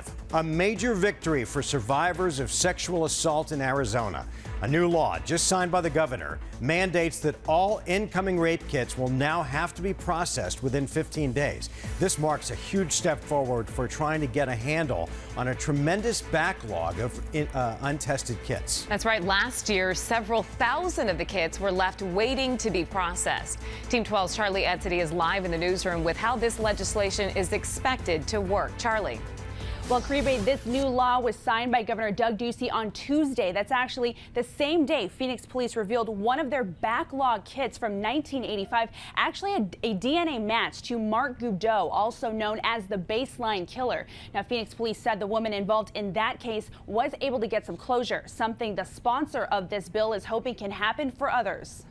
5, a major victory for survivors of sexual assault in Arizona. A new law just signed by the governor mandates that all incoming rape kits will now have to be processed within 15 days. This marks a huge step forward for trying to get a handle on a tremendous backlog of untested kits. That's right. Last year, several thousand of the kits were left waiting to be processed. Team 12's Charlie Edsity is live in the newsroom with how this legislation is expected to work. Charlie. Well, Caribe, this new law was signed by Governor Doug Ducey on Tuesday. That's actually the same day Phoenix police revealed one of their backlog kits from 1985 actually had a DNA match to Mark Goudeau, also known as the Baseline Killer. Now, Phoenix police said the woman involved in that case was able to get some closure, something the sponsor of this bill is hoping can happen for others.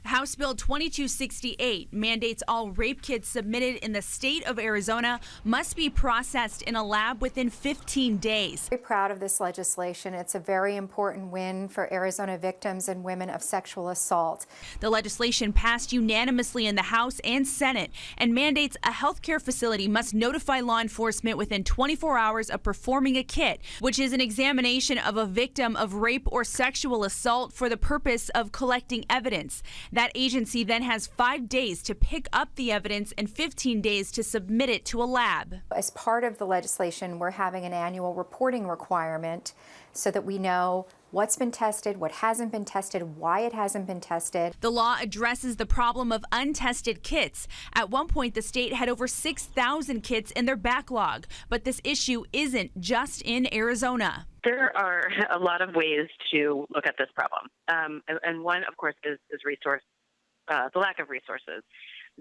House Bill 2268 mandates all rape kits submitted in the state of Arizona must be processed in a lab within 15 days. I'm very proud of this legislation. It's a very important win for Arizona victims and women of sexual assault. The legislation passed unanimously in the House and Senate and mandates a healthcare facility must notify law enforcement within 24 hours of performing a kit, which is an examination of a victim of rape or sexual assault for the purpose of collecting evidence. That agency then has 5 days to pick up the evidence and 15 days to submit it to a lab. As part of the legislation, we're having an annual reporting requirement so that we know what's been tested, what hasn't been tested, why it hasn't been tested. The law addresses the problem of untested kits. At one point, the state had over 6,000 kits in their backlog, but this issue isn't just in Arizona. There are a lot of ways to look at this problem. And one, of course, is the lack of resources.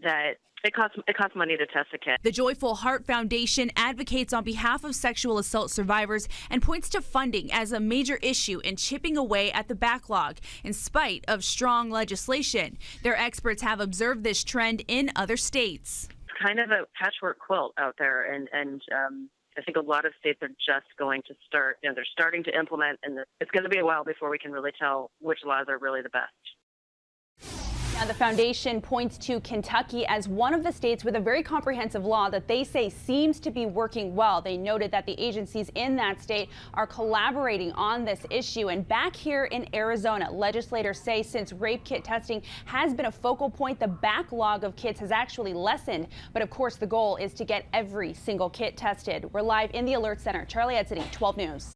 That it costs money to test a kit. The Joyful Heart Foundation advocates on behalf of sexual assault survivors and points to funding as a major issue in chipping away at the backlog in spite of strong legislation. Their experts have observed this trend in other states. It's kind of a patchwork quilt out there, and I think a lot of states are just going to start, they're starting to implement, and it's going to be a while before we can really tell which laws are really the best. Now, the foundation points to Kentucky as one of the states with a very comprehensive law that they say seems to be working well. They noted that the agencies in that state are collaborating on this issue. And back here in Arizona, legislators say since rape kit testing has been a focal point, the backlog of kits has actually lessened. But of course, the goal is to get every single kit tested. We're live in the Alert Center. Charlie Edsity, 12 News.